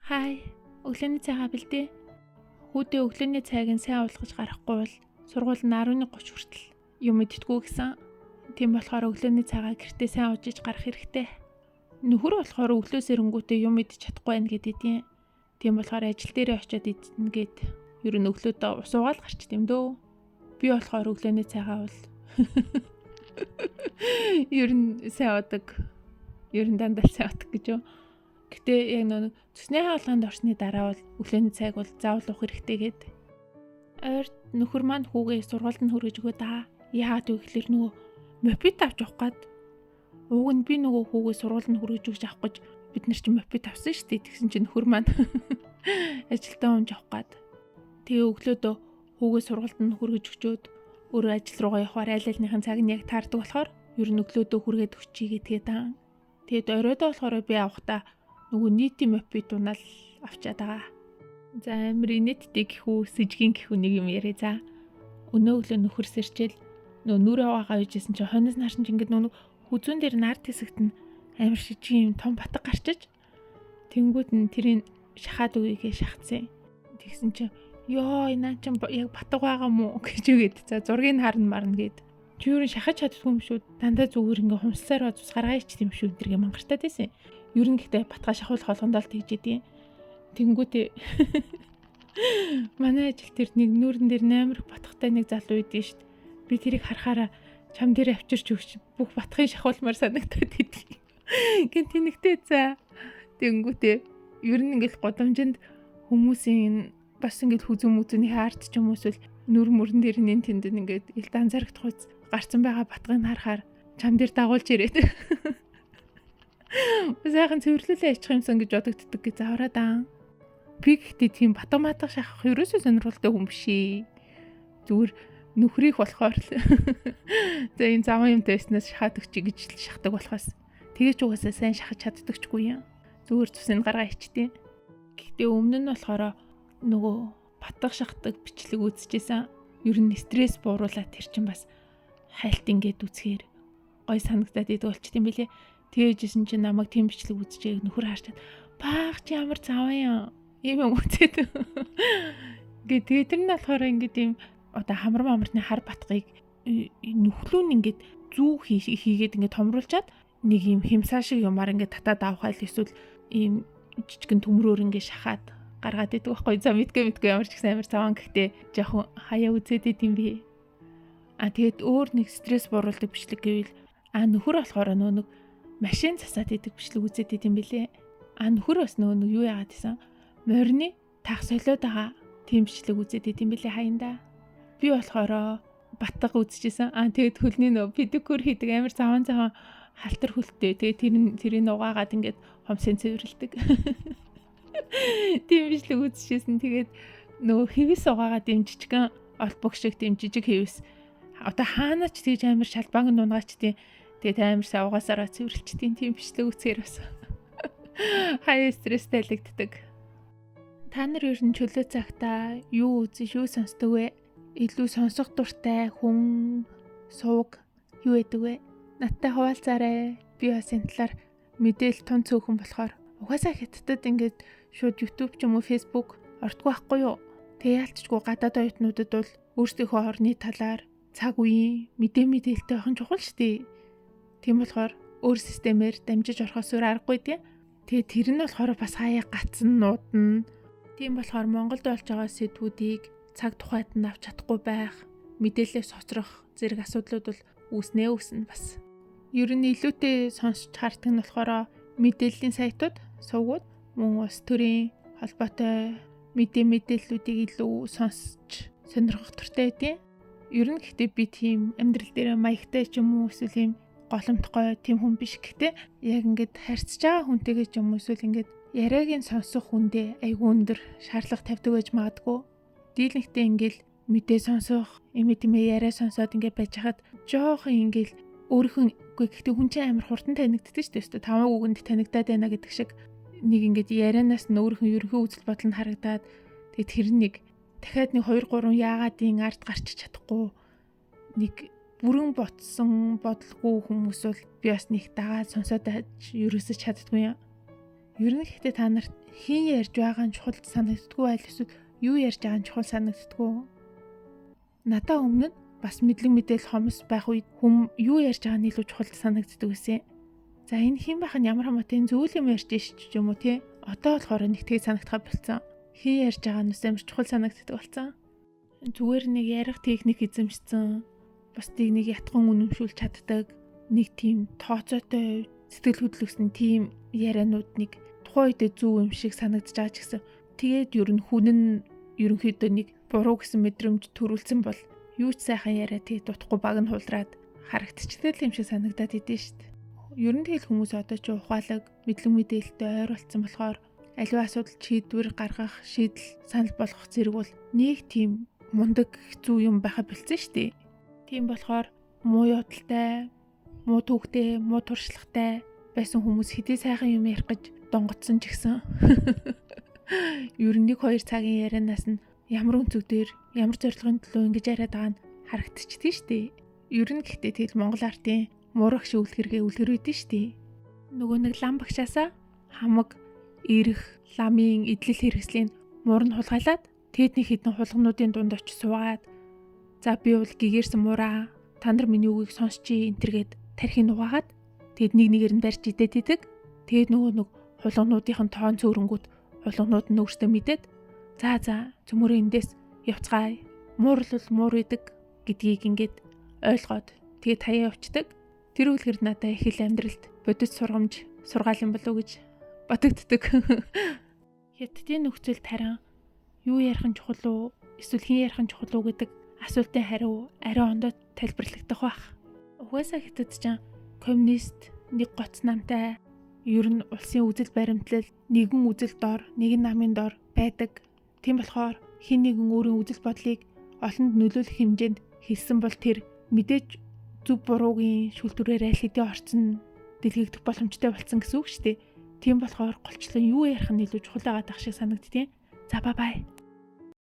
Хай, өглөөний цайгаа бэлдээ. Хүүдээ өглөөний цайг нь сайн уулгаж гарахгүй бол сургууль нь 11:30 хүртэл юм идтгүү гэсэн. Тийм болохоор өглөөний цайгаа гэртээ сайн уужиж гарах хэрэгтэй. Нөхөр болохоор өглөө сэрэнгүүтээ юм идэж чадахгүй байх гэдэг юм. Тийм болохоор ажил дээрээ очиод идэнэ гэд ер нь өглөөдөө ус уугаал гарч тийм дөө. Би болохоор өглөөний цайгаа бол ер нь сайн удаг. Ер нь дандаа сайн удаг гэж юу. Гэтэ яг нэг цэсний хаалганд орсны дараа бол өглөөний цайг бол заавал уух хэрэгтэй гэд. Ойрт нөхөр маань хүүгээ сургуульд нь хүргэж өгөө да. Яагаад вэ гэхээр нөгөө мопед авч явах гээд. Ууг нь би нөгөө хүүгээ сургуульд нь хүргэж өгч авах гэж бид нар чинь мопед авсан шүү дээ. Тэгсэн чинь нөхөр маань ажилдаа унж авах гээд. Тэгээ өглөөдөө хүүгээ сургуульд нь хүргэж өгчөөд өөрөө ажил руугаа явахаар айл-айлныхын цаг нь яг таардаг болохоор ер нь өглөөдөө хүргээд өгчий гэдгээ даа. Тэгээд оройдоо болохоор би авахдаа нөгөө нийтийн мопед унаал авчаад байгаа. За амир инээдтэй гэхүү сэжгийн гэхүү нэг юм яриа за. Өнөө өглөө нөхөр сэрчээл нөгөө нүрэ аваагаа үйжсэн чинь хойноос нарсан чинь ингээд нөгөө хүзүүн дээр нарт хэсэгт нь амир шижгийн юм том батг гарчиж тэнгүүд нь тэрийг шахаад үегээ шахацсан. Тэгсэн чинь ёо энэ чинь яг батг байгаа мó гэж үгээд за зургийг харна марна гэд. Чи юу шахаж чаддгүй юм шүү. Дандаа зүгээр ингээ хумсаар цус гаргаач тийм шүү энэ мангартаад байсан. Ер нь гэхдээ батгаа шахуулах болгондоо л тэгжээдیں۔ Тэнгүүтээ манай ажил тэр нэг нүүрэн дээр амар батгатай нэг залуу байдгийн шүү дээ. Би тэрийг харахаараа чам дээр авчирч өгч бүх батгыг шахуулмаар санагдаад идэв. Гин тэнэгтэй за. Тэнгүүтээ ер нь ингээл годамжинд хүмүүсийн бас ингээл хүзүүний хаарт ч юм уу эсвэл нүр мөрөн дээр нэн тэнд ингээд илт анзаарах хуйц гарцсан байгаа батгыг харахаар чам дээр дагуулж ирээд. Сайхан цэвэрлүүлээ ачих юмсан гэж бодогддог гэж заавраа даа. Би гэхдээ тийм батаматах шахах ерөөсөө сонирхолтой хүн биш ээ. Зүгээр нөхрийг болохоор л. За энэ заван юмтай байснаас шахаад өгчий гэж л шахдаг болохоос. Тэгээ ч угаасаа сайн шахаж чаддагчгүй юм. Зүгээр цусыг гаргаа ичтээ. Гэхдээ өмнө нь болохоор нөгөө батгах шахдаг бичлэг үзчихсэн. Ер нь стресс бууруулаад тэр чинь бас хайлт ингээд үзэхээр гой санагдаад идэг болчт юм билэ. Тэгээжсэн чинь намайг тийм бичлэг үзчихээ нөхөр харчаад баах чи ямар заваа юм үзээд. Тэгээд тэр нь болохоор ингээд юм одоо хамар мамарны хар батгыг нөхлүүн ингээд зүү хийгээд ингээд томруулчаад нэг юм хэмсаа шиг юмар ингээд татаад авахайл эсвэл ийм жижигэн төмрөөр ингээд шахаад гаргаад идэг байхгүй. За мэдгүй ямар ч гэсэн амар заван гэхдээ жоохон хаяа үзээд идэм би. Тэгээд өөр нэг стресс бууруулдаг бичлэг гэвэл нөхөр болохоор нэг машин засаад идэг бичлэг үзээд идэм билээ. Нөхөр бас нөгөө юу яагаад гэсэн морины тах солиод байгаа тийм бичлэг үзээд идэм билээ хаяндаа. Би болохоор батга үзчихсэн. Тэгээд хөлний нөгөө педикюр хийдэг амар заван халтар хөлтэй. Тэгээд тэрийг угаагаад ингээд хомсын цэвэрлдэг. Тийм бичлэг үзчихсэн. Тэгээд нөгөө хэвээс угаагаад юм жижигэн олбог шиг тийм жижиг хэвээс одоо хаанач тэгж амар шалбааг нунгаач тийм тэгээд амар савгаасаараа цэвэрлчдیں۔ Тийм бичлэг үзэхээр бас хаяа стресстэй лэгддэг. Та нар ер нь чөлөө цагтаа юу үзэж юу сонсдог вэ? Илүү сонсох дуртай хүн сувг юу гэдэг вэ? Надтай хуваалцаарай. Би бас энэ талаар мэдээлэл тун цөөхөн болохоор угаасаа хятадд ингээд шууд YouTube ч юм уу Facebook ортгүй байхгүй юу? Тэгээ ялцчгүй гадаад оюутнуудад бол өөрсдийнхөө орны талаар цаг үеийн мэдээлэлтэй байх нь чухал шүү дээ. Тийм болохоор өөр системээр дамжиж орохоос өөр аргагүй тийм. Тэгээ тэр нь болохоор бас хаяа гацсан нуудна. Тийм болохоор Монголд болж байгаа сэдвүүдийг цаг тухайд нь авч чадахгүй байх, мэдээлэлээ соцрох зэрэг асуудлууд бол үүснэ бас. Ер нь илүүтэй сонсч хардаг нь болохоор мэдээллийн сайтууд, сувгууд, мөн улс төрийн холбоотой мэдээллүүдийг илүү сонсч сонирхох туртай байдیں۔ Ер нь гэхдээ би тийм амьдрал дээр маягтай ч юм уу эсвэл юм голомтгой тийм хүн биш. Гэхдээ яг ингээд харьцаж байгаа хүнтэйгээ ч юм уу эсвэл ингээд яриаг нь сонсох хүндээ айгүй өндөр шаардлага тавьдаг байж магадгүй. Дийлэнхтэй ингээд мэдээ сонсох, юм яриа сонсоод ингээд байж хаад жоохон ингээд өөрийнхөө гэхдээ хүн чинь амар хурдан танигддаг шүү дээ. Таван үгэнд танигдаад байна гэдэг шиг нэг ингээд ярианаас нь өөрийнхөө ерөнхий үзэл бодол нь харагдаад тэгээд тэр нэг дахиад нэг 2-3 яагаадын ард гарч чадахгүй нэг бүрэн ботсон бодлого хүмүүс бол би бас нэг дагаад сонсоод ерөөсөж чаддгүй юм. Ер нь гэхдээ та нарт хэн ярьж байгаа нь чухал санагддаггүй байл эсвэл юу ярьж байгаа нь чухал санагддаггүй? Надаа өмнө нь бас мэдлэг мэдээлэл хомс байх үед хүм юу ярьж байгаа нь илүү чухал санагддаг байсан. За энэ хэн байх нь ямар хамаатай зөв юм ярьж ш ч юм уу тий. Одоо болохоор нэг тэгээ санагдах болсон. Хэн ярьж байгаа нь амар чухал санагддаг болсон. Зүгээр нэг ярих техник эзэмшсэн. Бусдыг нэг ятхан үнэмшүүлж чаддаг. Нэг тийм тооцоотой сэтгэл хөдлөсөн тийм ярианууд нэг тухайн үедээ зөв юм шиг санагдаж байгаа ч гэсэн тэгээд ер нь хүн нь ерөнхийдөө нэг буруу гэсэн мэдрэмж төрүүлсэн бол юу ч сайхан яриа тэгээд дутхгүй баг нь хулраад харагдчихдаг юм шиг санагдаад идэв шүү дээ. Ер нь тэгэл хүмүүс одоо ч ухаалаг мэдлэг мэдээлэлтэй ойр болсон болохоор аливаа асуудал шийдвэр гаргах, шийдэл санал болгох зэрэг бол нэг тийм мундаг зүв юм байха бэлдсэн шүү дээ. Тийм болохоор муу явдалтай, муу төвхтэй, муу туршлагатай байсан хүмүүс хэдий сайхан юм ярих гэж донгоцсон ч гэсэн ер нь 1-2 цагийн ярианаас нь ямар өнцөгдөр ямар зорилгын төлөө ингэж яриад байгаа нь харагдчихдээ шүү дээ. Ер нь гэхдээ тэгэл Монгол артын муурах шүүлгэргээ үлгэрвэдэн шүү дээ. Нөгөө нэг лам багшаасаа хамаг ирэх ламын идэл хэрэгслийн муур нь хулгайлаад тэгэд нэг хідэн хулгануудын дунд очиж суугаад за би бол гэгэрсэн муураа та нар миний үгийг сонсчи энтергээд тархийг нугаагаад тэгэд нэг нэгээр нь барьж идээд идэг. Тэгэд нөгөө нэг хулгануудын тоон цөөрөнгүүд хулганууд нь өөртөө мэдээд за цөмөрөө эндээс явцгаая. Муурлал муур идэг гэдгийг ингээд ойлгоод тэгээд таяа явцдаг. Тэр үлгэр надаа их л амьдралд бодит сургамж сургаал юм болов уу гэж бодогддог. Хятадын нөхцөл тарин юу ярих нь чухал уу? Эсвэл хэн ярих нь чухал уу гэдэг асуултын хариу арай ондоо тайлбарлагдах байх. Угаасаа хятад ч коммунист нэг гоц намтай ер нь улсын үзэл баримтлал нэгэн үзэл дор нэгэн намын дор байдаг. Тийм болохоор хэн нэгэн өөрийн үзэл бодлыг олонд нөлөөлөх хэмжээнд хэлсэн бол тэр мэдээж зөв буруугийн шүүлтүүрээр аль хэдийн орцсон дэлгэгдэх боломжтой болсон гэсэн үг шүү дээ. Тийм болохоор голчлон юу ярих нь илүү чухал байгаа дах шиг санагдтiin. За бай.